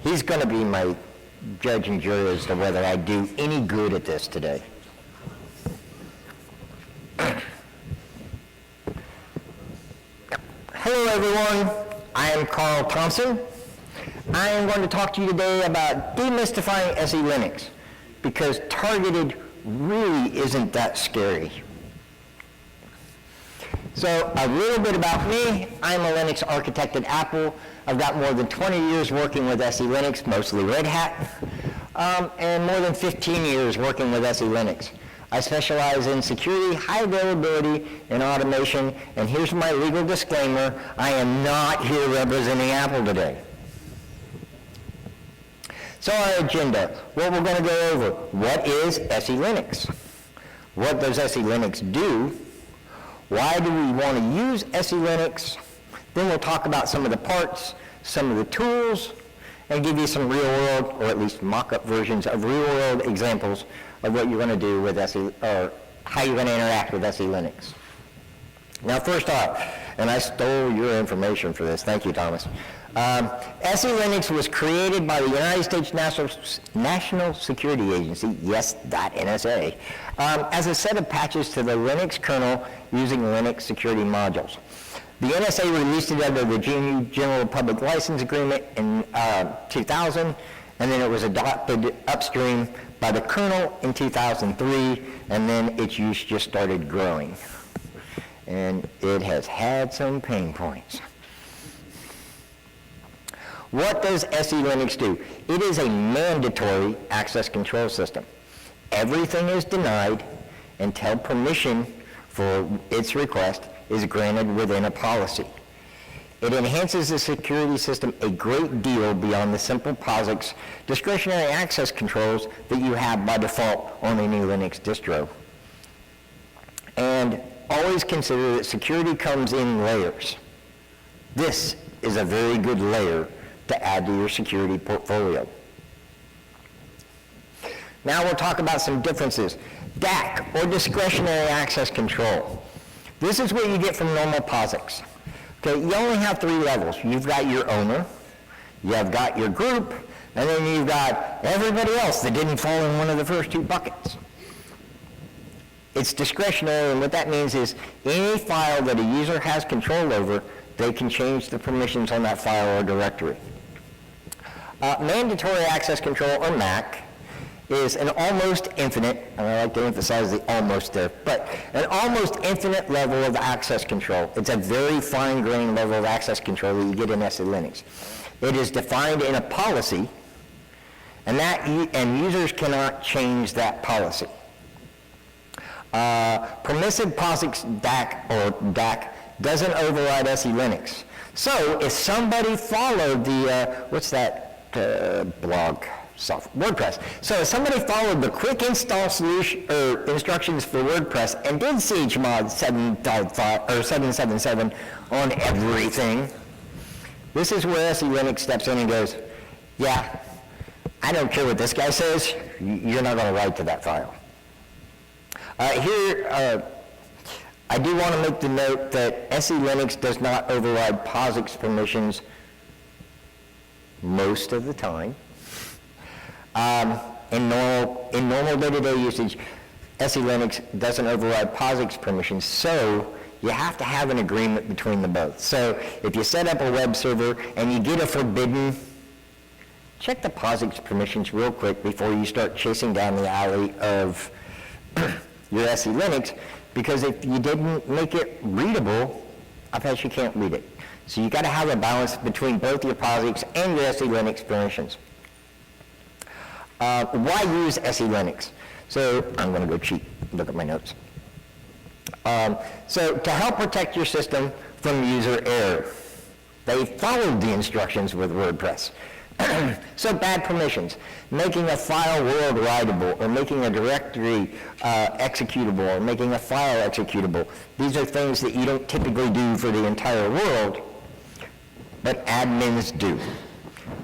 He's going to be my judge and jury as to whether I do any good at this today. Hello everyone, I am Carl Thompson. I am going to talk to you today about demystifying SELinux, because targeted really isn't that scary. So a little bit about me. I'm a Linux architect at Apple. I've got more than 20 years working with SELinux, mostly Red Hat, and more than 15 years working with SELinux. I specialize in security, high availability, and automation, and here's my legal disclaimer: I am not here representing Apple today. So our agenda, what we're going to go over: what is SELinux? What does SELinux do? Why do we want to use SELinux? Then we'll talk about some of the parts, some of the tools, and give you some real-world, or at least mock-up versions of real-world examples of what you're going to do with or how you're going to interact with SELinux. Now, first off, and I stole your information for this. Thank you, Thomas. SELinux was created by the United States National Security Agency, yes, that NSA, as a set of patches to the Linux kernel using Linux security modules. The NSA released it under the GNU General Public License Agreement in 2000, and then it was adopted upstream by the kernel in 2003, and then its use just started growing. And it has had some pain points. What does SELinux do? It is a mandatory access control system. Everything is denied until permission for its request is granted within a policy. It enhances the security system a great deal beyond the simple POSIX discretionary access controls that you have by default on any Linux distro. And always consider that security comes in layers. This is a very good layer to add to your security portfolio. Now we'll talk about some differences. DAC, or discretionary access control. This is what you get from normal POSIX. Okay, you only have 3 levels. You've got your owner, you've got your group, and then you've got everybody else that didn't fall in one of the first 2 buckets. It's discretionary, and what that means is any file that a user has control over, they can change the permissions on that file or directory. Mandatory access control, or MAC, is an almost infinite, and I like to emphasize the almost there, but an almost infinite level of access control. It's a very fine-grained level of access control that you get in SELinux. It is defined in a policy, and users cannot change that policy. Permissive POSIX DAC, or DAC, doesn't override SELinux. So if somebody followed the, what's that blog? WordPress. So if somebody followed the quick install solution or instructions for WordPress and did chmod 755 or 777 on everything, this is where SELinux steps in and goes, yeah, I don't care what this guy says, you're not going to write to that file. Here, I do want to make the note that SELinux does not override POSIX permissions most of the time. In normal day-to-day usage, SELinux doesn't override POSIX permissions, so you have to have an agreement between the both. So if you set up a web server and you get a forbidden, check the POSIX permissions real quick before you start chasing down the alley of your SELinux, because if you didn't make it readable, I bet you can't read it. So you got to have a balance between both your POSIX and your SELinux permissions. Why use SELinux? So I'm going to go cheat, look at my notes. So to help protect your system from user error, they followed the instructions with WordPress. So bad permissions, making a file world writable, or making a directory executable, or making a file executable. These are things that you don't typically do for the entire world, but admins do.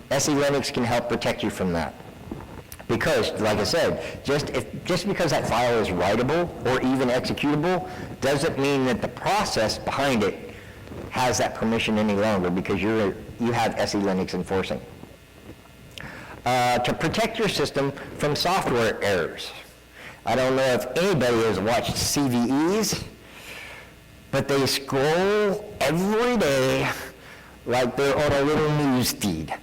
SELinux can help protect you from that. Because, like I said, just because that file is writable or even executable doesn't mean that the process behind it has that permission any longer, because you have SELinux enforcing. to protect your system from software errors. I don't know if anybody has watched CVEs, but they scroll every day like they're on a little news feed.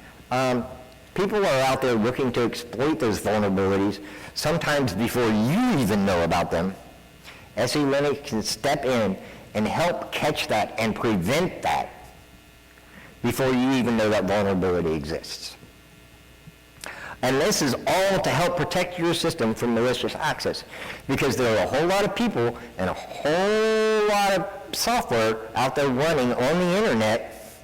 People are out there looking to exploit those vulnerabilities, sometimes before you even know about them. SELinux can step in and help catch that and prevent that before you even know that vulnerability exists. And this is all to help protect your system from malicious access, because there are a whole lot of people and a whole lot of software out there running on the internet,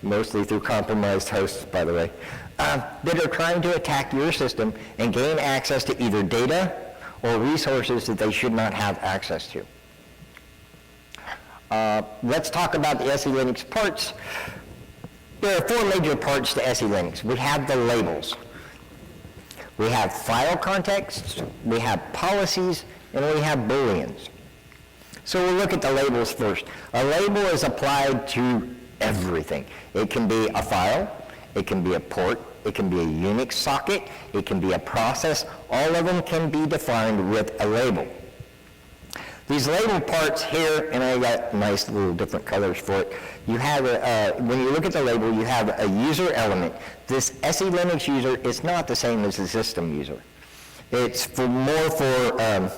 mostly through compromised hosts, by the way, that are trying to attack your system and gain access to either data or resources that they should not have access to. Let's talk about the SELinux parts. There are 4 major parts to SELinux. We have the labels. We have file contexts, we have policies, and we have booleans. So we'll look at the labels first. A label is applied to everything. It can be a file, it can be a port, it can be a Unix socket, it can be a process. All of them can be defined with a label. These label parts here, and I got nice little different colors for it. You have, when you look at the label, you have a user element. This SELinux user is not the same as the system user. It's more for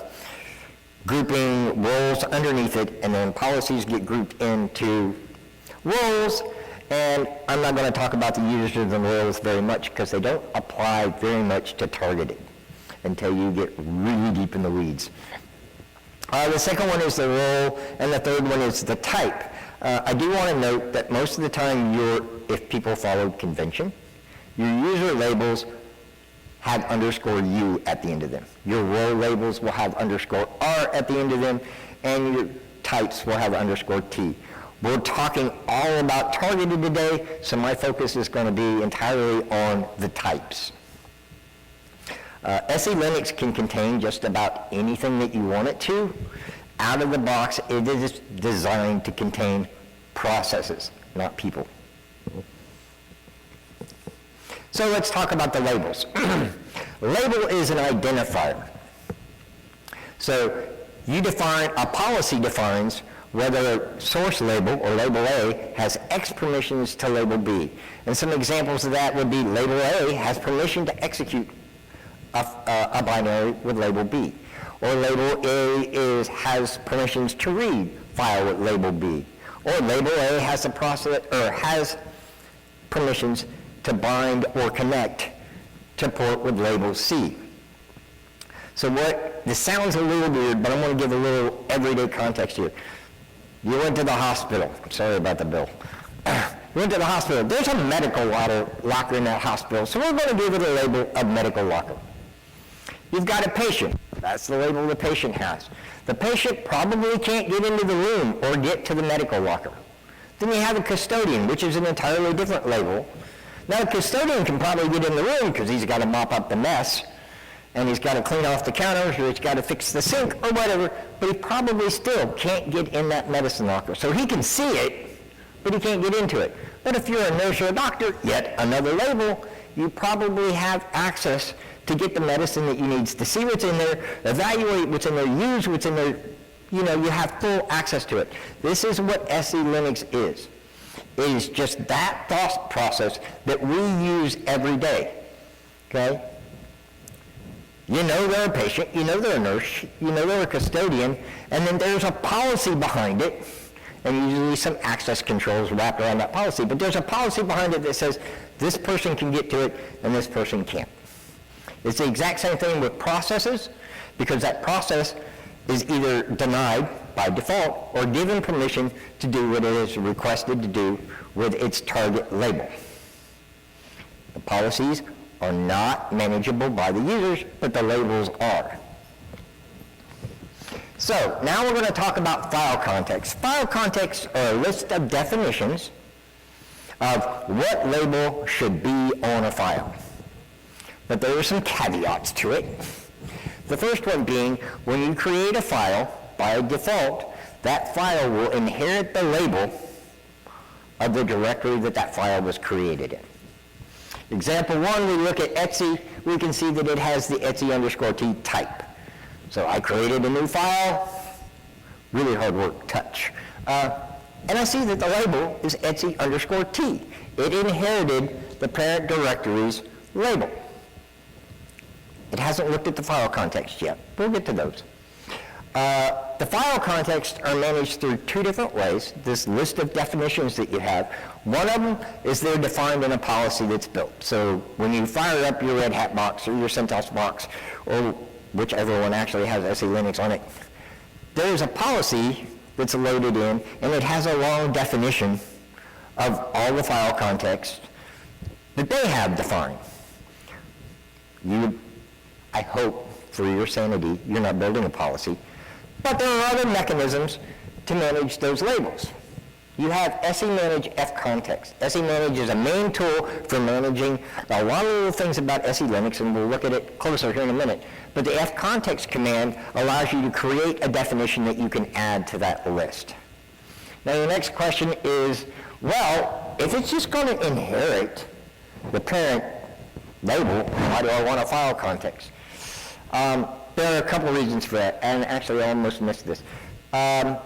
grouping roles underneath it, and then policies get grouped into roles. And I'm not going to talk about the users and roles very much because they don't apply very much to targeting until you get really deep in the weeds. The second one is the role, and the third one is the type. I do want to note that most of the time, if people followed convention, your user labels have _u at the end of them. Your role labels will have _r at the end of them, and your types will have _t. We're talking all about targeted today, so my focus is going to be entirely on the types. SELinux can contain just about anything that you want it to. Out of the box, it is designed to contain processes, not people. So let's talk about the labels. Label is an identifier. So a policy defines whether source label, or label A, has X permissions to label B. And some examples of that would be label A has permission to execute a binary with label B. Or label A has permissions to read file with label B. Or label A has has permissions to bind or connect to port with label C. So this sounds a little weird, but I'm going to give a little everyday context here. You went to the hospital. Sorry about the bill. You went to the hospital. There's a medical locker in that hospital, so we're going to give it a label of medical locker. You've got a patient. That's the label the patient has. The patient probably can't get into the room or get to the medical locker. Then you have a custodian, which is an entirely different label. Now, the custodian can probably get in the room because he's got to mop up the mess, and he's got to clean off the counters, or he's got to fix the sink, or whatever, but he probably still can't get in that medicine locker. So he can see it, but he can't get into it. But if you're a nurse or a doctor, yet another label, you probably have access to get the medicine that you need, to see what's in there, evaluate what's in there, use what's in there. You have full access to it. This is what SELinux is. It is just that thought process that we use every day, okay? They're a patient, they're a nurse, they're a custodian, and then there's a policy behind it, and usually some access controls wrapped around that policy, but there's a policy behind it that says this person can get to it and this person can't. It's the exact same thing with processes, because that process is either denied by default or given permission to do what it is requested to do with its target label. The policies are not manageable by the users, but the labels are. So now we're going to talk about file contexts. File contexts are a list of definitions of what label should be on a file. But there are some caveats to it. The first one being, when you create a file, by default, that file will inherit the label of the directory that file was created in. Example 1, we look at Etsy, we can see that it has the Etsy_T type. So I created a new file, really hard work, touch. And I see that the label is Etsy_T. It inherited the parent directory's label. It hasn't looked at the file context yet. We'll get to those. The file contexts are managed through two different ways, this list of definitions that you have. One of them is they're defined in a policy that's built. So when you fire up your Red Hat box or your CentOS box, or whichever one actually has SELinux on it, there's a policy that's loaded in, and it has a long definition of all the file contexts that they have defined. I hope, for your sanity, you're not building a policy, but there are other mechanisms to manage those labels. You have SEmanage fcontext. SEmanage is a main tool for managing a lot of the things about SELinux, and we'll look at it closer here in a minute. But the fcontext command allows you to create a definition that you can add to that list. Now the next question is, well, if it's just going to inherit the parent label, why do I want a file context? There are a couple of reasons for that, and actually I almost missed this. Well,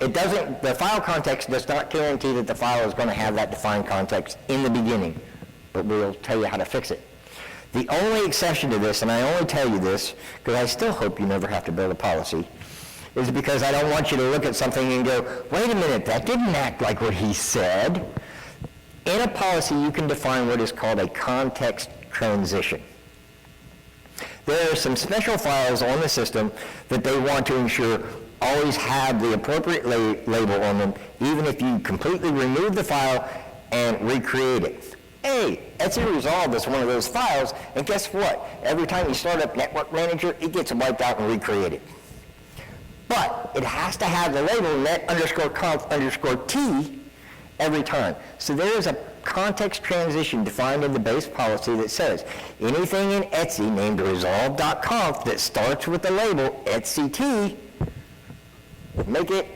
the file context does not guarantee that the file is going to have that defined context in the beginning, but we'll tell you how to fix it. The only exception to this, and I only tell you this because I still hope you never have to build a policy, is because I don't want you to look at something and go, wait a minute, that didn't act like what he said. In a policy, you can define what is called a context transition. There are some special files on the system that they want to ensure always have the appropriate label on them, even if you completely remove the file and recreate it. Hey, Etsy Resolve is one of those files, and guess what? Every time you start up Network Manager, it gets wiped out and recreated. But it has to have the label net_conf_t every time. So there is a context transition defined in the base policy that says anything in Etsy named resolve.conf that starts with the label etct, make it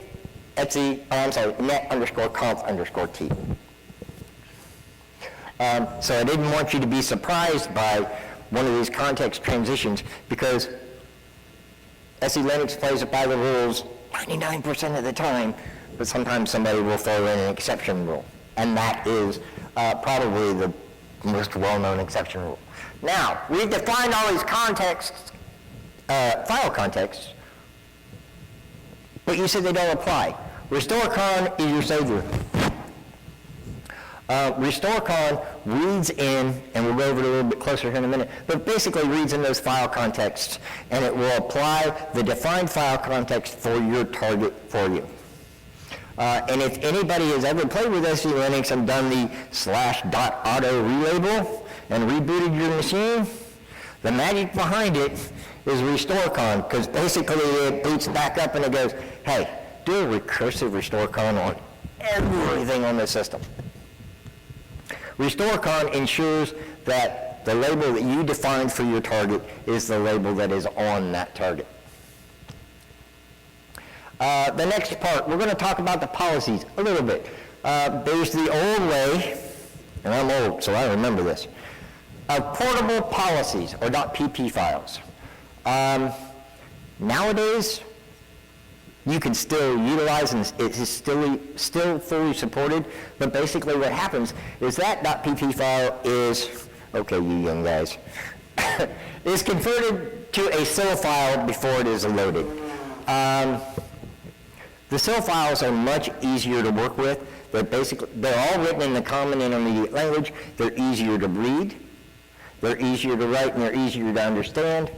net_conf_t. So I didn't want you to be surprised by one of these context transitions because SELinux plays it by the rules 99% of the time, but sometimes somebody will throw in an exception rule, and that is probably the most well-known exception rule. Now, we've defined all these contexts, file contexts, but you said they don't apply. RestoreCon is your savior. RestoreCon reads in, and we'll go over it a little bit closer here in a minute, but basically reads in those file contexts, and it will apply the defined file context for your target for you. And if anybody has ever played with SELinux and done the /.auto relabel and rebooted your machine, the magic behind it is RestoreCon, because basically it boots back up and it goes, hey, do a recursive RestoreCon on everything on the system. RestoreCon ensures that the label that you defined for your target is the label that is on that target. The next part, we're going to talk about the policies a little bit. There's the old way, and I'm old, so I remember this, of portable policies, or .pp files. Nowadays, you can still utilize, and it is still fully supported, but basically what happens is that .pp file is, okay, you young guys, is converted to a SIL file before it is loaded. The SIL files are much easier to work with. They're all written in the Common Intermediate Language. They're easier to read, they're easier to write, and they're easier to understand.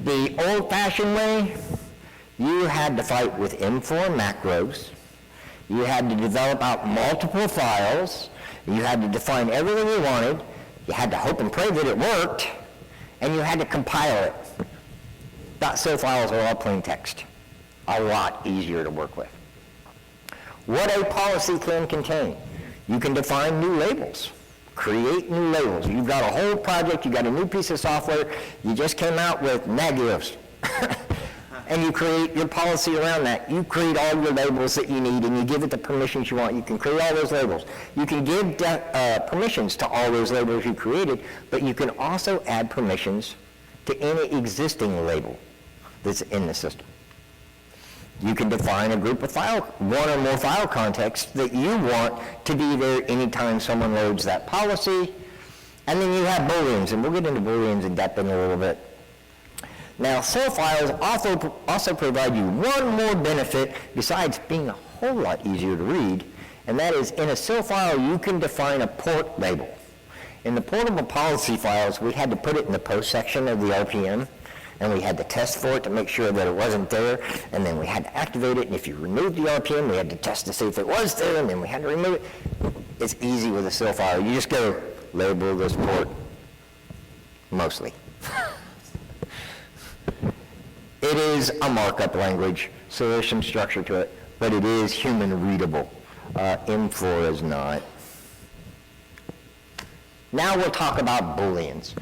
The old-fashioned way, you had to fight with M4 macros. You had to develop out multiple files. You had to define everything you wanted. You had to hope and pray that it worked, and you had to compile it. .SIL files are all plain text. A lot easier to work with. What a policy can contain. You can define new labels, create new labels. You've got a whole project, you got a new piece of software, you just came out with Nagios. and you create your policy around that. You create all your labels that you need, and you give it the permissions you want. You can create all those labels. You can give permissions to all those labels you created, but you can also add permissions to any existing label that's in the system. You can define a group of one or more file contexts that you want to be there anytime someone loads that policy. And then you have booleans, and we'll get into booleans in depth in a little bit. Now, cell files also provide you one more benefit besides being a whole lot easier to read, and that is in a cell file you can define a port label. In the portable policy files, we had to put it in the post section of the RPM, and we had to test for it to make sure that it wasn't there, and then we had to activate it, and if you removed the RPM, we had to test to see if it was there, and then we had to remove it. It's easy with a cell file. You just go, label this port, mostly. It is a markup language, so there's some structure to it, but it is human readable. M4 is not. Now we'll talk about booleans.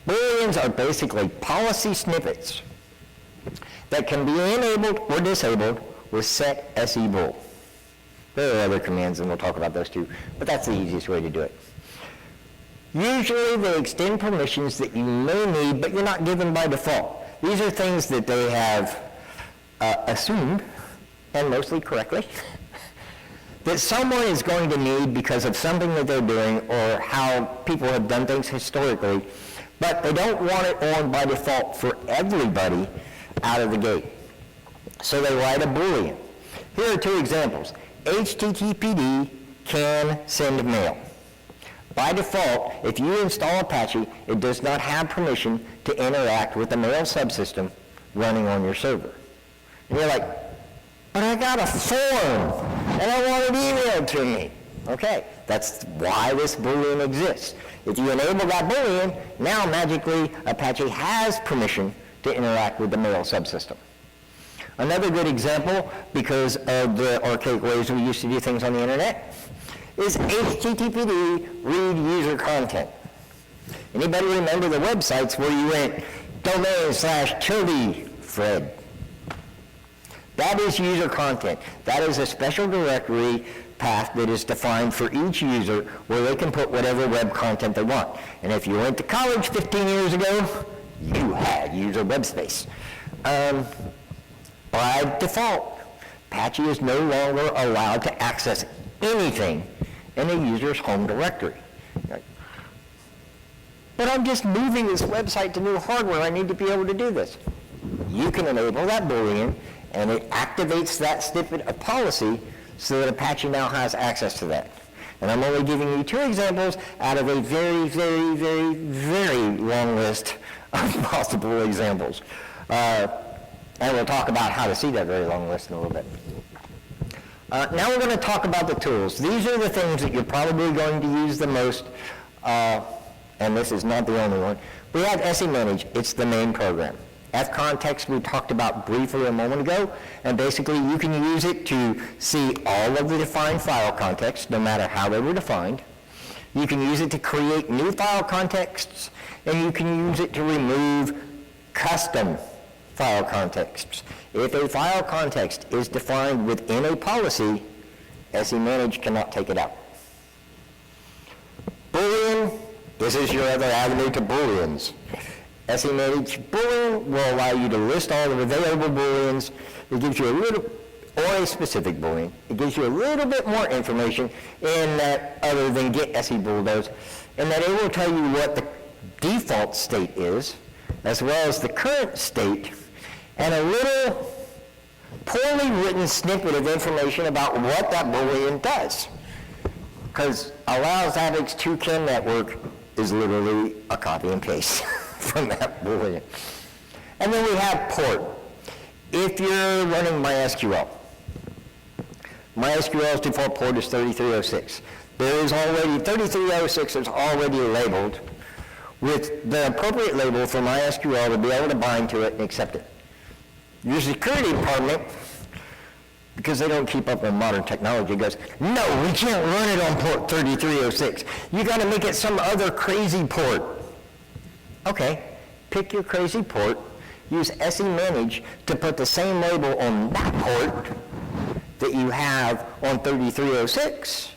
Booleans are basically policy snippets that can be enabled or disabled with set SEBool. There are other commands, and we'll talk about those too, but that's the easiest way to do it. Usually they extend permissions that you may need, but you're not given by default. These are things that they have assumed, and mostly correctly, that someone is going to need because of something that they're doing or how people have done things historically, but they don't want it on by default for everybody out of the gate. So they write a Boolean. Here are two examples. HTTPD can send mail. By default, if you install Apache, it does not have permission to interact with the mail subsystem running on your server. And you're like, but I got a form, and I want it emailed to me. Okay, that's why this Boolean exists. If you enable that Boolean, now magically Apache has permission to interact with the mail subsystem. Another good example, because of the archaic ways we used to do things on the internet, is HTTPD read user content. Anybody remember the websites where you went domain/Fred? That is user content. That is a special directory path that is defined for each user where they can put whatever web content they want. And if you went to college 15 years ago, you had user web space. By default, Apache is no longer allowed to access anything in a user's home directory. But I'm just moving this website to new hardware. I need to be able to do this. You can enable that Boolean, and it activates that snippet of policy so that Apache now has access to that. And I'm only giving you two examples out of a very, very, very, very long list of possible examples. And we'll talk about how to see that very long list in a little bit. Now we're going to talk about the tools. These are the things that you're probably going to use the most, and this is not the only one. We have SEManage. It's the main program. fcontext we talked about briefly a moment ago, and basically you can use it to see all of the defined file contexts, no matter how they were defined. You can use it to create new file contexts, and you can use it to remove custom file contexts. If a file context is defined within a policy, SEManage cannot take it out. Boolean, this is your other avenue to Booleans. SEManage Boolean will allow you to list all the available Booleans. It gives you a little, or a specific Boolean. It gives you a little bit more information in that, other than get SEBool does, and that it will tell you what the default state is, as well as the current state, and a little poorly written snippet of information about what that Boolean does. Because allows Avix 2CAN network is literally a copy and paste from that Boolean. And then we have port. If you're running MySQL's default port is 3306. There is already, 3306 is already labeled with the appropriate label for MySQL to be able to bind to it and accept it. Your security department, because they don't keep up with modern technology, goes, no, we can't run it on port 3306. You got to make it some other crazy port. Okay, pick your crazy port, use SEManage to put the same label on that port that you have on 3306,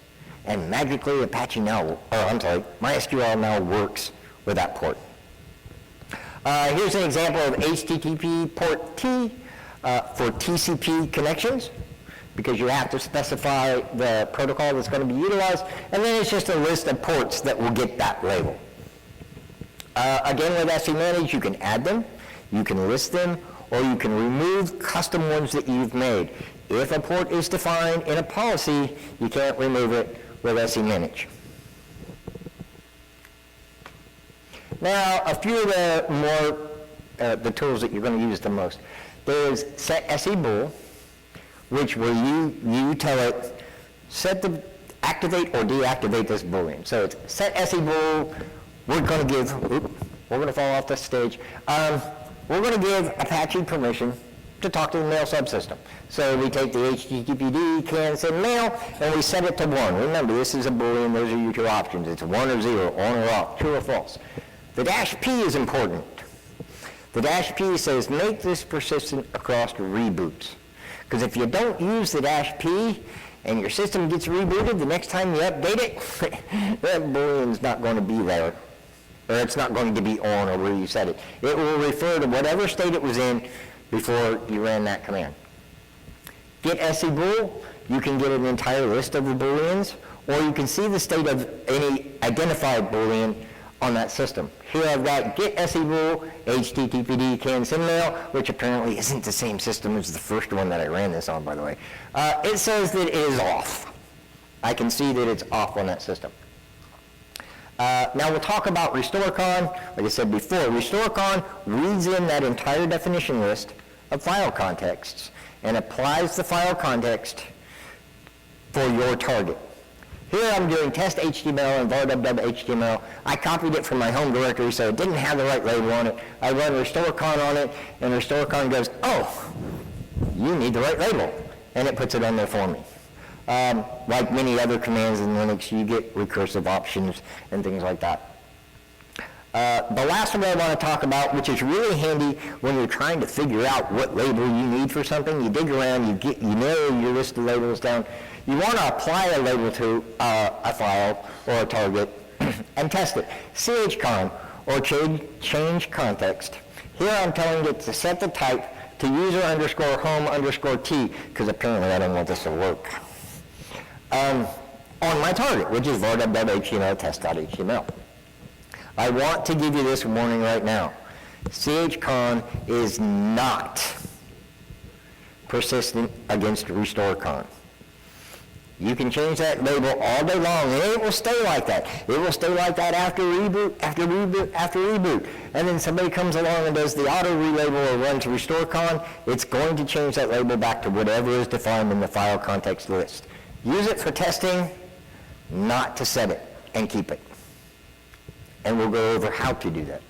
and magically Apache now, MySQL now works with that port. Here's an example of HTTP port T for TCP connections, because you have to specify the protocol that's going to be utilized, and then it's just a list of ports that will get that label. Again, with SEManage, you can add them, you can list them, or you can remove custom ones that you've made. If a port is defined in a policy, you can't remove it with SEManage. Now, a few of the more, the tools that you're going to use the most. There's set SEBool, which will you tell it, activate or deactivate this Boolean. So it's set SEBool, we're going to give, we're going to fall off the stage. We're going to give Apache permission to talk to the mail subsystem. So we take the HTTPD can send mail, and we set it to 1. Remember, this is a Boolean, those are your two options. It's 1 or 0, on or off, true or false. The -P is important. The -P says make this persistent across reboots. Because if you don't use the -P and your system gets rebooted, the next time you update it, that Boolean's not going to be there. Or it's not going to be on or where you set it. It will refer to whatever state it was in before you ran that command. Get SEBool, you can get an entire list of the Booleans, or you can see the state of any identified Boolean on that system. Here I've got get SEBool, HTTPD can send mail, which apparently isn't the same system as the first one that I ran this on, by the way. It says that it is off. I can see that it's off on that system. Now we'll talk about RestoreCon. Like I said before, RestoreCon reads in that entire definition list of file contexts and applies the file context for your target. Here I'm doing test HTML and var.ww.html. I copied it from my home directory, so it didn't have the right label on it. I run RestoreCon on it, and RestoreCon goes, oh, you need the right label, and it puts it on there for me. Like many other commands in Linux, you get recursive options and things like that. The last one I want to talk about, which is really handy when you're trying to figure out what label you need for something, you dig around, you narrow your list of labels down. You want to apply a label to a file or a target and test it. chcon, or change context. Here I'm telling it to set the type to user_home_t, because apparently I don't want this to work. On my target, which is var.ww.html test.html. I want to give you this warning right now. chcon is not persistent against RestoreCon. You can change that label all day long, and it will stay like that. It will stay like that after reboot, after reboot, after reboot. And then somebody comes along and does the auto relabel or runs RestoreCon, it's going to change that label back to whatever is defined in the file context list. Use it for testing, not to set it and keep it. And we'll go over how to do that.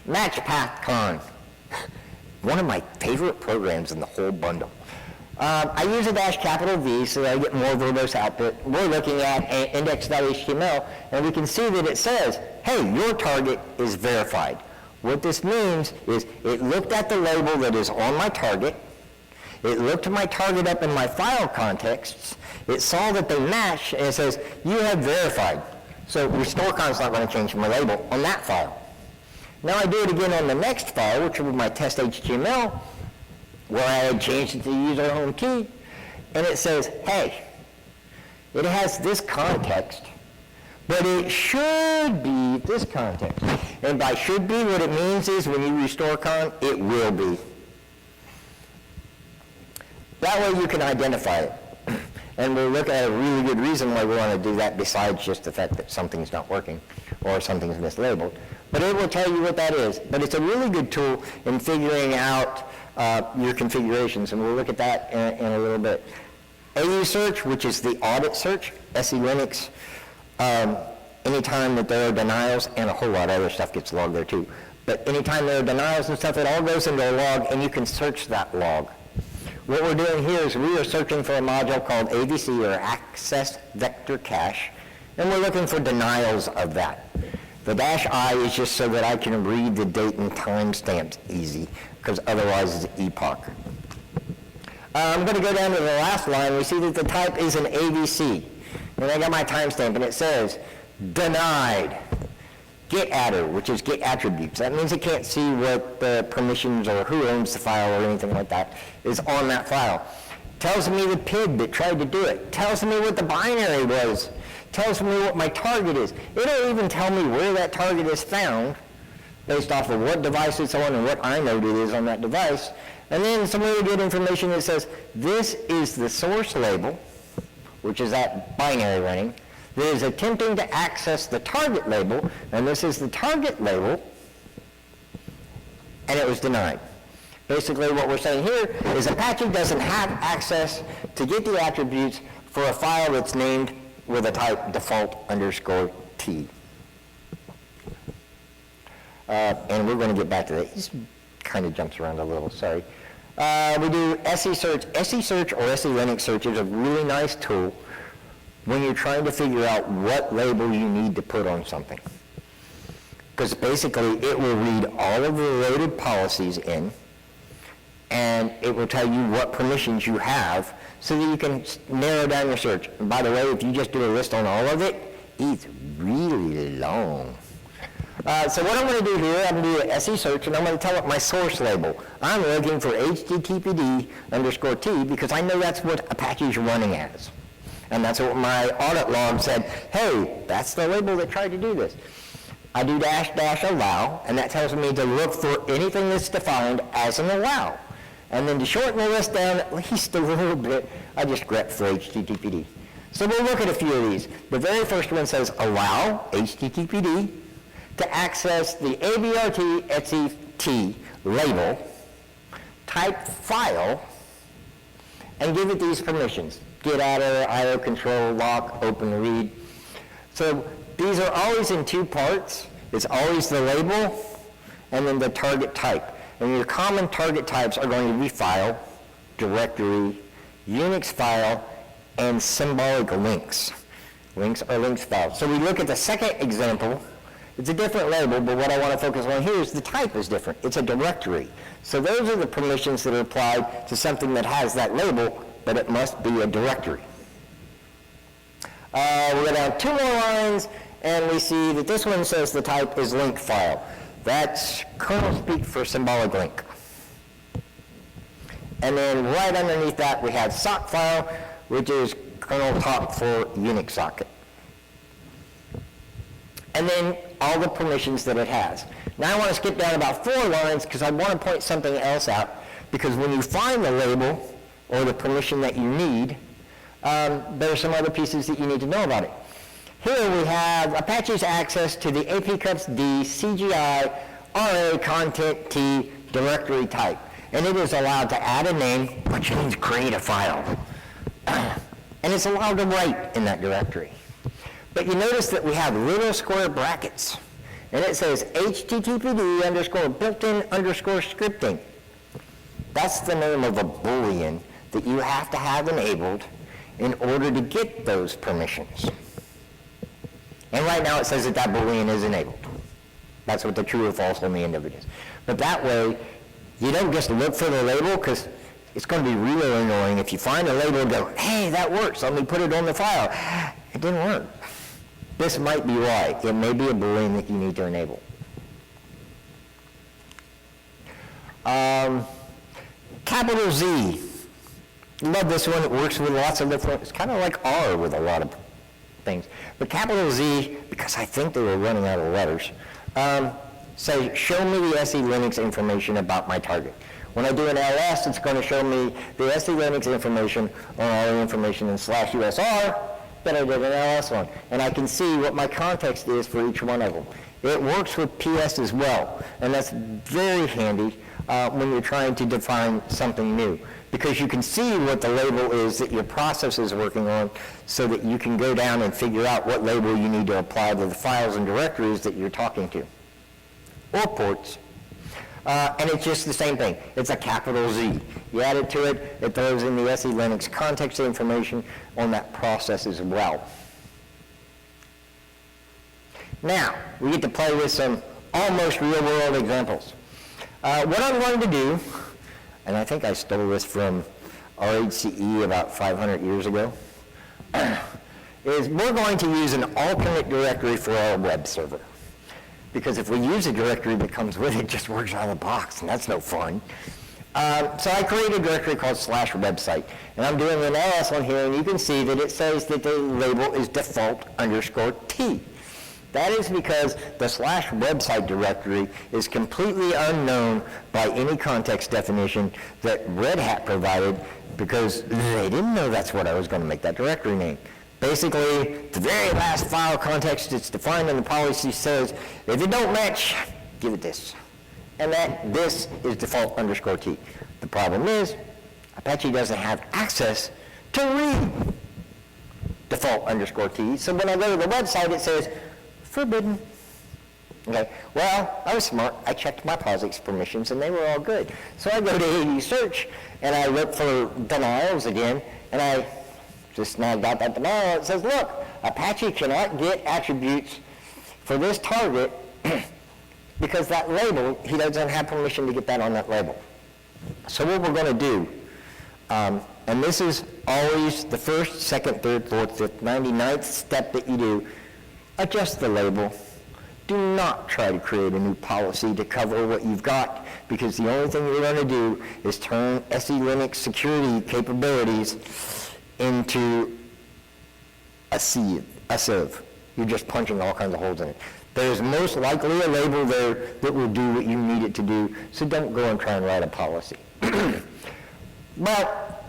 MatchPathCon, one of my favorite programs in the whole bundle. I use a -V so that I get more verbose output. We're looking at index.html, and we can see that it says, hey, your target is verified. What this means is it looked at the label that is on my target, it looked my target up in my file contexts, it saw that they match, and it says, you have verified. So RestoreCon is not going to change my label on that file. Now I do it again on the next file, which will be my test.html, where I had changed it to user home key, and it says, hey, it has this context, but it should be this context. And by should be, what it means is when you RestoreCon, it will be. That way you can identify it. And we'll look at a really good reason why we want to do that besides just the fact that something's not working or something's mislabeled. But it will tell you what that is. But it's a really good tool in figuring out your configurations, and we'll look at that in a little bit. AU search, which is the audit search, SELinux, anytime that there are denials, and a whole lot of other stuff gets logged there too. But anytime there are denials and stuff, it all goes into a log, and you can search that log. What we're doing here is we are searching for a module called AVC, or Access Vector Cache, and we're looking for denials of that. The -I is just so that I can read the date and time stamps easy, because otherwise it's epoch. I'm going to go down to the last line. We see that the type is an ABC. And I got my timestamp, and it says, denied, get adder, which is get attributes. That means it can't see what the permissions or who owns the file or anything like that is on that file. Tells me the PID that tried to do it. Tells me what the binary was. Tells me what my target is. It'll even tell me where that target is found based off of what device it's on and what inode it is on that device. And then some really good information that says this is the source label, which is that binary running, that is attempting to access the target label, and this is the target label, and it was denied. Basically what we're saying here is Apache doesn't have access to get the attributes for a file that's named with a type default_T. And we're going to get back to that. This kind of jumps around a little, sorry. We do SE search. SE search or SELinux search is a really nice tool when you're trying to figure out what label you need to put on something. Because basically it will read all of the loaded policies in, and it will tell you what permissions you have so that you can narrow down your search. And by the way, if you just do a list on all of it, it's really long. So what I'm going to do here, I'm going to do an SE search, and I'm going to tell it my source label. I'm looking for httpd_t because I know that's what Apache's running as. And that's what my audit log said, hey, that's the label that tried to do this. I do --allow, and that tells me to look for anything that's defined as an allow. And then to shorten the list down at least a little bit, I just grep for httpd. So we'll look at a few of these. The very first one says allow httpd to access the abrt etc label, type file, and give it these permissions. Get adder, IO control, lock, open, read. So these are always in two parts. It's always the label and then the target type. And your common target types are going to be file, directory, Unix file, and symbolic links. Links are links files. So we look at the second example. It's a different label, but what I want to focus on here is the type is different. It's a directory. So those are the permissions that are applied to something that has that label, but it must be a directory. We go down two more lines, and we see that this one says the type is link file. That's kernel speak for symbolic link. And then right underneath that, we have sock file, which is kernel talk for Unix socket. And then all the permissions that it has. Now I want to skip down about 4 lines because I want to point something else out. Because when you find the label or the permission that you need, there are some other pieces that you need to know about it. Here we have Apache's access to the APCUPS D CGI RA content T directory type. And it is allowed to add a name, which means create a file. And it's allowed to write in that directory. But you notice that we have little square brackets. And it says httpd_built-in_scripting. That's the name of a Boolean that you have to have enabled in order to get those permissions. And right now it says that that Boolean is enabled. That's what the true or false on the end of it is. But that way, you don't just look for the label because it's going to be really annoying if you find a label and go, hey, that works, let me put it on the file. It didn't work. This might be why. It may be a Boolean that you need to enable. Capital Z. Love this one. It works with lots of different, it's kind of like R with a lot of things. But capital Z, because I think they were running out of letters, say, show me the SELinux information about my target. When I do an ls, it's going to show me the SELinux information on all the information in /usr that I did an ls on. And I can see what my context is for each one of them. It works with PS as well, and that's very handy when you're trying to define something new, because you can see what the label is that your process is working on so that you can go down and figure out what label you need to apply to the files and directories that you're talking to, or ports. And it's just the same thing. It's a capital Z. You add it to it, it throws in the SELinux context information on that process as well. Now, we get to play with some almost real-world examples. What I'm going to do, and I think I stole this from RHCE about 500 years ago, is we're going to use an alternate directory for our web server. Because if we use a directory that comes with it, it just works out of the box, and that's no fun. So I created a directory called /website, and I'm doing an ls on here, and you can see that it says that the label is default_t. That is because the /website directory is completely unknown by any context definition that Red Hat provided, because they didn't know that's what I was going to make that directory name. Basically, the very last file context that's defined in the policy says, if it don't match, give it this. And that this is default_t. The problem is, Apache doesn't have access to read default_t. So when I go to the website, it says, forbidden. Okay, well, I was smart. I checked my POSIX permissions, and they were all good. So I go to AD search, and I look for denials again, and I just now got that denial. It says, look, Apache cannot get attributes for this target because that label, he doesn't have permission to get that on that label. So what we're going to do, and this is always the first, second, third, fourth, fifth, 99th step that you do, adjust the label. Do not try to create a new policy to cover what you've got, because the only thing you're going to do is turn SELinux security capabilities into a sieve. You're just punching all kinds of holes in it. There's most likely a label there that will do what you need it to do, so don't go and try and write a policy. But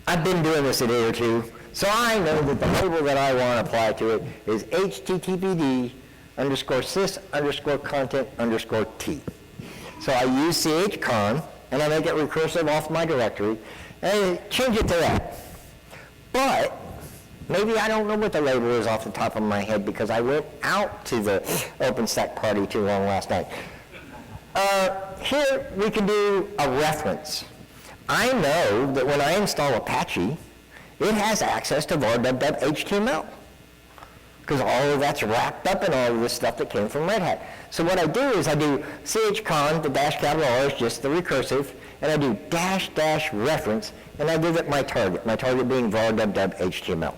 I've been doing this a day or two, so I know that the label that I want to apply to it is httpd_sys_content_t. So I use chcon, and I make it recursive off my directory, and I change it to that. But maybe I don't know what the label is off the top of my head because I went out to the OpenStack party too long last night. Here we can do a reference. I know that when I install Apache, it has access to var.html because all of that's wrapped up in all of this stuff that came from Red Hat. So what I do is I do chcon, the dash capital R is just the recursive, and I do -- reference, and I give it my target being var.html,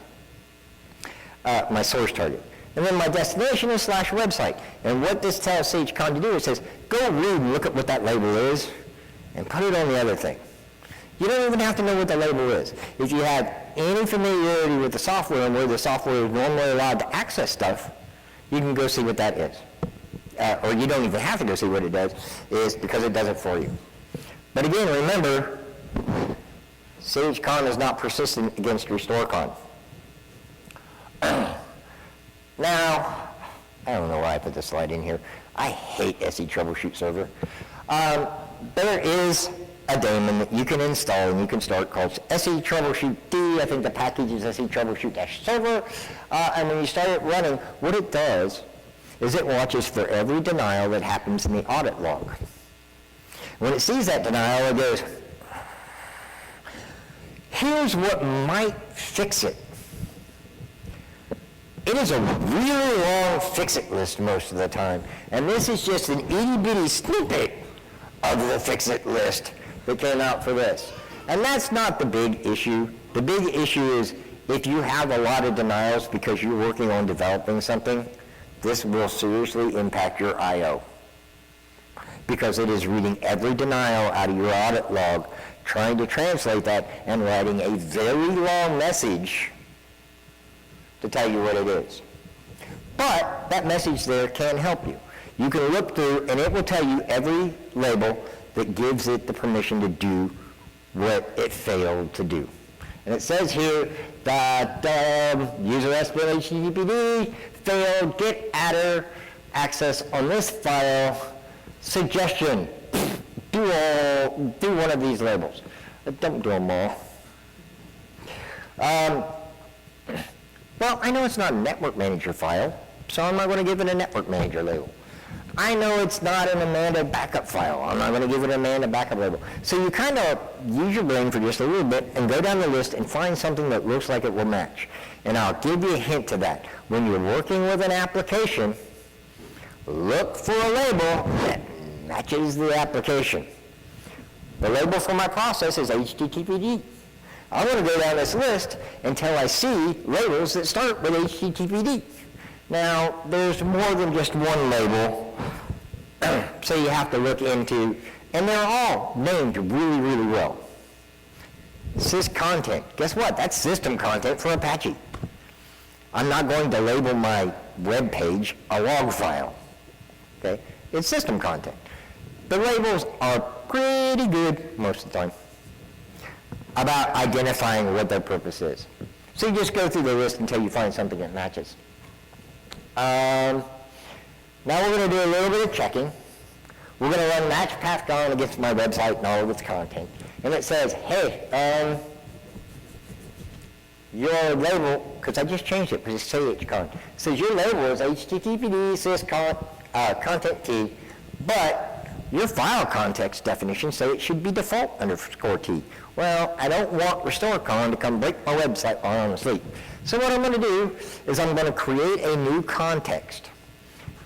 my source target. And then my destination is /website. And what this tells chcon to do is says, go read and look at what that label is, and put it on the other thing. You don't even have to know what the label is. If you have any familiarity with the software and where the software is normally allowed to access stuff, you can go see what that is. Or you don't even have to go see what it does, is because it does it for you. But again, remember, chcon is not persistent against restorecon. Now, I don't know why I put this slide in here. I hate SE Troubleshoot Server. There is a daemon that you can install and you can start called SE Troubleshoot D. I think the package is SE Troubleshoot-server. And when you start it running, what it does is it watches for every denial that happens in the audit log. When it sees that denial, it goes, here's what might fix it. It is a really long fix-it list most of the time, and this is just an itty-bitty snippet of the fix-it list that came out for this. And that's not the big issue. The big issue is if you have a lot of denials because you're working on developing something, this will seriously impact your I/O because it is reading every denial out of your audit log, trying to translate that, and writing a very long message to tell you what it is. But that message there can help you. You can look through, and it will tell you every label that gives it the permission to do what it failed to do. And it says here that user SPL HTTPD failed get adder access on this file. Suggestion, do one of these labels. Don't do them all. Well, I know it's not a network manager file, so I'm not going to give it a network manager label. I know it's not an Amanda backup file. I'm not going to give it an Amanda backup label. So you kind of use your brain for just a little bit and go down the list and find something that looks like it will match. And I'll give you a hint to that. When you're working with an application, look for a label that matches the application. The label for my process is HTTPD. I'm going to go down this list until I see labels that start with HTTPD. Now, there's more than just one label, so you have to look into, and they're all named really, really well. Sys content, guess what? That's system content for Apache. I'm not going to label my web page a log file, okay? It's system content. The labels are pretty good most of the time about identifying what their purpose is. So you just go through the list until you find something that matches. Now we're going to do a little bit of checking. We're going to run match pathcon against my website and all of its content. And it says, hey, your label, because I just changed it, because it's chcon. It says your label is HTTPD sys content T, but your file context definition say it should be default _T. Well, I don't want restorecon to come break my website while I'm asleep. So what I'm going to do is I'm going to create a new context.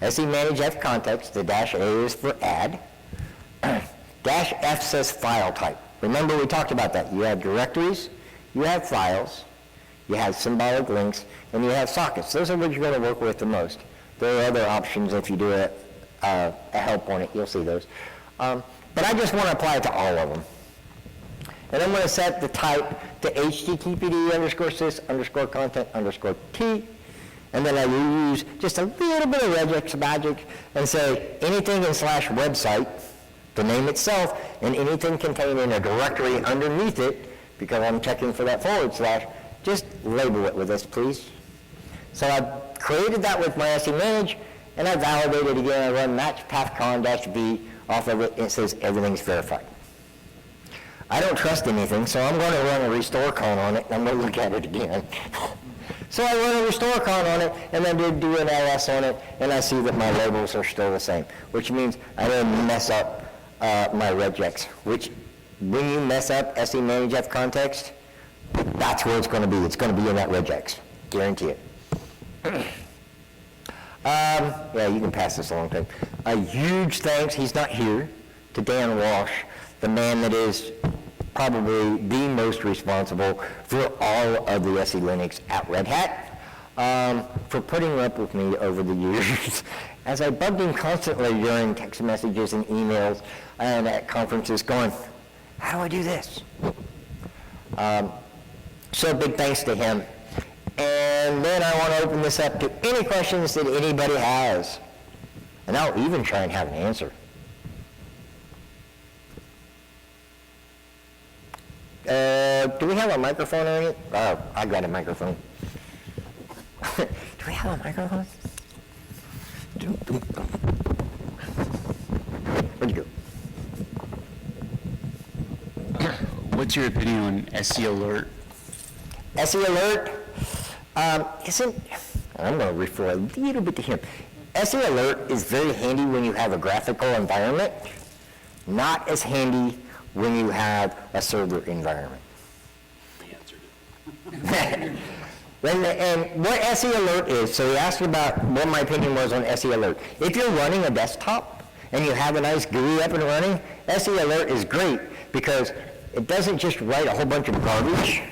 SEmanage F context, the -A is for add. -F says file type. Remember we talked about that. You have directories, you have files, you have symbolic links, and you have sockets. Those are what you're going to work with the most. There are other options if you do a help on it, you'll see those. But I just want to apply it to all of them. And I'm going to set the type to HTTPD _sys _content _T. And then I will use just a little bit of regex magic and say anything in /website, the name itself, and anything contained in a directory underneath it, because I'm checking for that /, just label it with this, please. So I've created that with my SEmanage, and I validate it again. I run match pathcon-v off of it, and it says everything's verified. I don't trust anything, so I'm going to run a restorecon on it, and I'm going to look at it again. So I run a restorecon on it, and then do an ls on it, and I see that my labels are still the same, which means I didn't mess up my regex, which when you mess up SEmanage F context, that's where it's going to be. It's going to be in that regex. Guarantee it. Yeah, you can pass this along to him. A huge thanks, he's not here, to Dan Walsh, the man that is probably the most responsible for all of the SELinux at Red Hat, for putting up with me over the years, as I bugged him constantly during text messages and emails and at conferences going, how do I do this? So big thanks to him. And then I want to open this up to any questions that anybody has. And I'll even try and have an answer. Do we have a microphone or anything? Oh, I got a microphone. Do we have a microphone? Where'd you go? What's your opinion on SEAlert? SEAlert isn't, I'm going to refer a little bit to him. SEAlert is very handy when you have a graphical environment, not as handy when you have a server environment. He answered it. And what SEAlert is, so he asked about what my opinion was on SEAlert. If you're running a desktop and you have a nice GUI up and running, SEAlert is great because it doesn't just write a whole bunch of garbage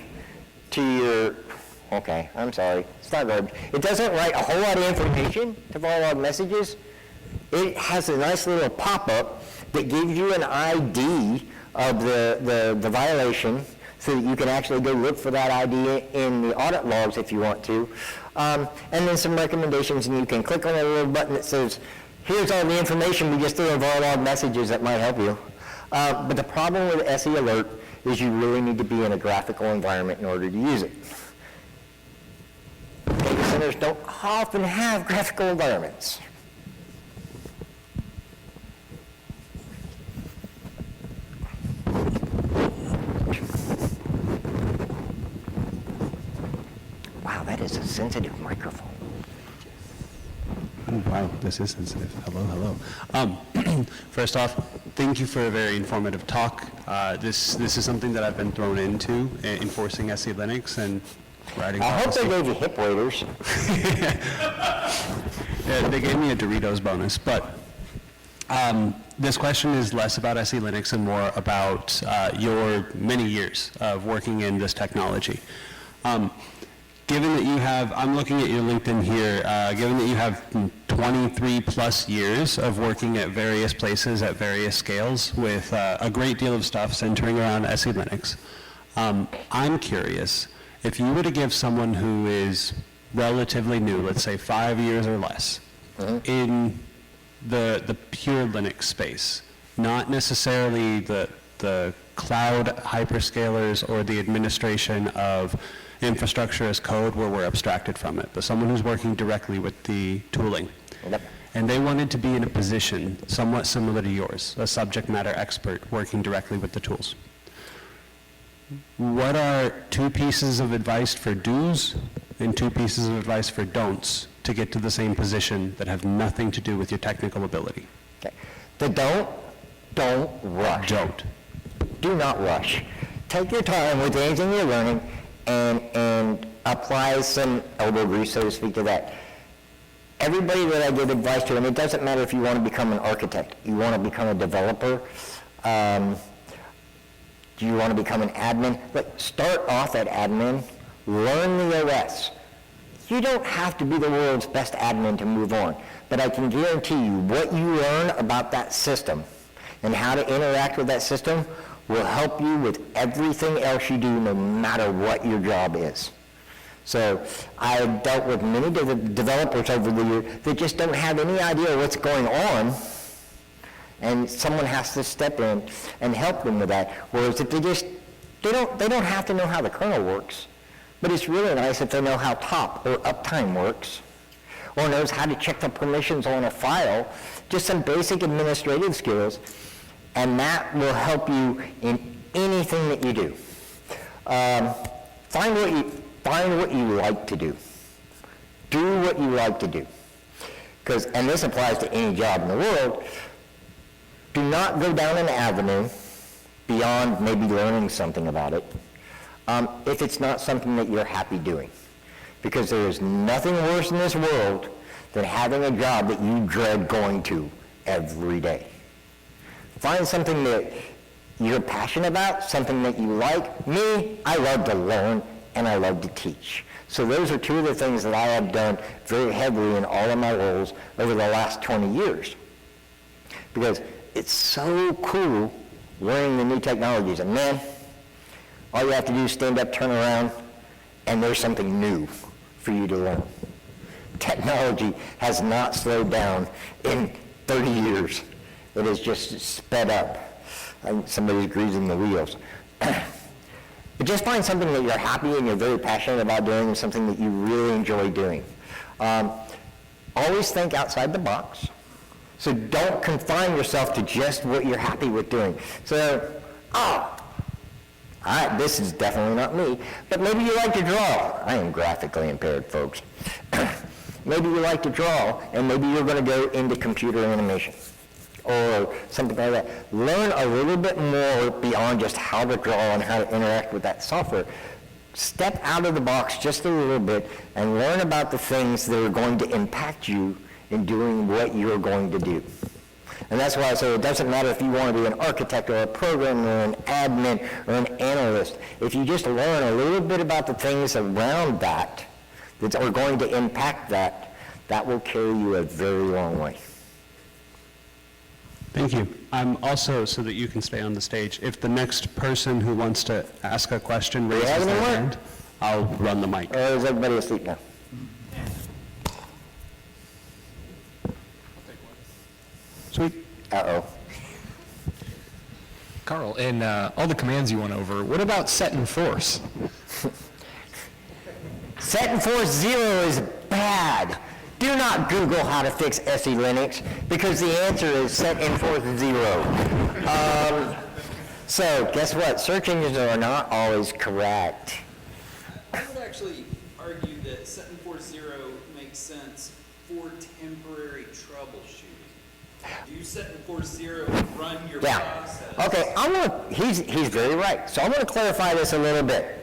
to your, okay, I'm sorry, it's not garbage. It doesn't write a whole lot of information to follow messages. It has a nice little pop-up that gives you an ID of the violation so that you can actually go look for that ID in the audit logs if you want to. And then some recommendations, and you can click on a little button that says, here's all the information we just threw of all log messages that might help you. But the problem with SEAlert is you really need to be in a graphical environment in order to use it. Data centers don't often have graphical environments. Wow, that is a sensitive microphone. Oh, wow, this is sensitive. Hello. First off, thank you for a very informative talk. This is something that I've been thrown into, enforcing SELinux and writing I hope policy. they gave you hip waders. They gave me a Doritos bonus, but this question is less about SELinux and more about your many years of working in this technology. Given that you have, I'm looking at your LinkedIn here, given that you have 23 plus years of working at various places at various scales with a great deal of stuff centering around SELinux, I'm curious, if you were to give someone who is relatively new, let's say 5 years or less, in the pure Linux space, not necessarily the cloud hyperscalers or the administration of infrastructure as code where we're abstracted from it, but someone who's working directly with the tooling. Yep. And they wanted to be in a position somewhat similar to yours, a subject matter expert working directly with the tools. What are 2 pieces of advice for do's and 2 pieces of advice for don'ts to get to the same position that have nothing to do with your technical ability? Okay. The don't rush. Don't. Do not rush. Take your time with anything you're learning and apply some elbow grease, so to speak, to that. Everybody that I give advice to, and it doesn't matter if you want to become an architect, you want to become a developer, do you want to become an admin? But start off at admin, learn the OS. You don't have to be the world's best admin to move on, but I can guarantee you what you learn about that system and how to interact with that system will help you with everything else you do, no matter what your job is. So I've dealt with many developers over the years that just don't have any idea what's going on, and someone has to step in and help them with that. Whereas if they don't have to know how the kernel works, but it's really nice if they know how top or uptime works, or knows how to check the permissions on a file, just some basic administrative skills, and that will help you in anything that you do. Find what you like to do. Do what you like to do. And this applies to any job in the world. Do not go down an avenue beyond maybe learning something about it if it's not something that you're happy doing. Because there is nothing worse in this world than having a job that you dread going to every day. Find something that you're passionate about, something that you like. Me, I love to learn and I love to teach. So those are 2 of the things that I have done very heavily in all of my roles over the last 20 years. Because it's so cool learning the new technologies. And man, all you have to do is stand up, turn around, and there's something new for you to learn. Technology has not slowed down in 30 years. It has just sped up. I think somebody's greasing the wheels. But just find something that you're happy and you're very passionate about doing and something that you really enjoy doing. Always think outside the box. So don't confine yourself to just what you're happy with doing. So, this is definitely not me, but maybe you like to draw. I am graphically impaired, folks. Maybe you like to draw, and maybe you're going to go into computer animation or something like that. Learn a little bit more beyond just how to draw and how to interact with that software. Step out of the box just a little bit and learn about the things that are going to impact you in doing what you're going to do. And that's why I say it doesn't matter if you want to be an architect or a programmer or an admin or an analyst. If you just learn a little bit about the things around that are going to impact that, that will carry you a very long way. Thank you. I'm also, so that you can stay on the stage, if the next person who wants to ask a question raises have their any more? hand, I'll run the mic. Or is everybody asleep now? Sweet. Uh-oh. Carl, in all the commands you went over, what about set and force? Set and force 0 is bad. Do not Google how to fix SELinux because the answer is set and force 0. So guess what? Search engines are not always correct. I would actually argue that set and force 0 makes sense for temporary troubleshooting. Do set and force 0 run your process? Okay, he's very right. So I'm going to clarify this a little bit.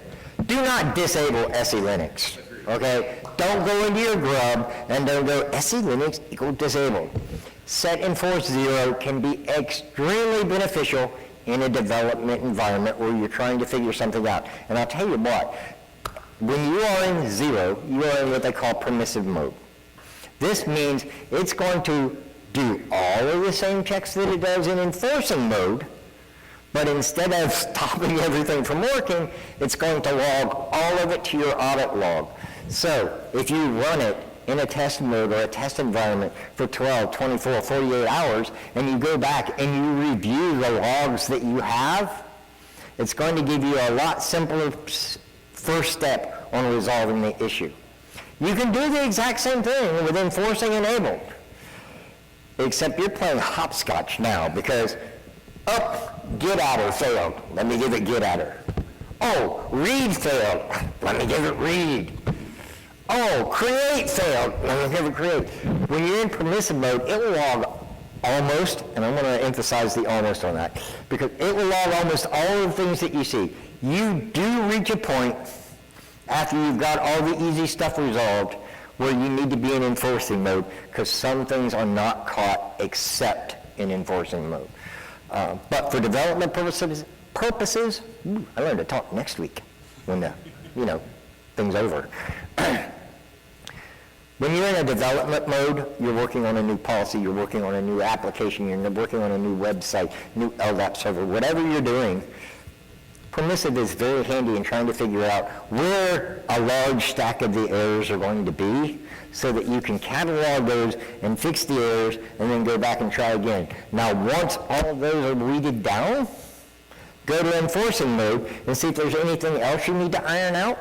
Do not disable SELinux. Agreed. okay? Don't go into your grub and don't go SELinux equal disabled. Set enforce 0 can be extremely beneficial in a development environment where you're trying to figure something out. And I'll tell you what, when you are in 0, you are in what they call permissive mode. This means it's going to do all of the same checks that it does in enforcing mode, but instead of stopping everything from working, it's going to log all of it to your audit log. So if you run it in a test mode or a test environment for 12, 24, 48 hours, and you go back and you review the logs that you have, it's going to give you a lot simpler first step on resolving the issue. You can do the exact same thing with enforcing enabled, except you're playing hopscotch now because, get adder failed. Let me give it get adder. Oh, read failed. Let me give it read. Oh, create failed. Let me give it create. When you're in permissive mode, it will log almost, and I'm going to emphasize the almost on that, because it will log almost all of the things that you see. You do reach a point after you've got all the easy stuff resolved where you need to be in enforcing mode, because some things are not caught except in enforcing mode. But for development purposes, I learned to talk next week when thing's over. When you're in a development mode, you're working on a new policy, you're working on a new application, you're working on a new website, new LDAP server, whatever you're doing, permissive is very handy in trying to figure out where a large stack of the errors are going to be so that you can catalog those and fix the errors and then go back and try again. Now, once all of those are weeded down, go to enforcing mode and see if there's anything else you need to iron out.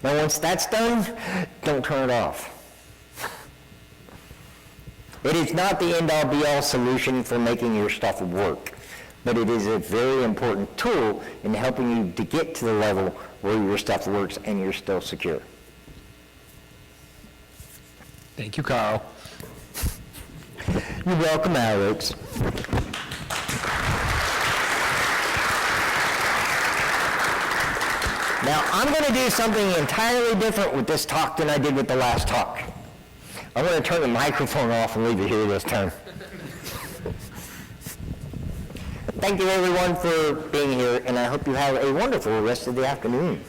Now, once that's done, don't turn it off. It is not the end-all be-all solution for making your stuff work, but it is a very important tool in helping you to get to the level where your stuff works and you're still secure. Thank you, Carl. You're welcome, Alex. Now, I'm going to do something entirely different with this talk than I did with the last talk. I'm going to turn the microphone off and leave it here this time. Thank you, everyone, for being here, and I hope you have a wonderful rest of the afternoon.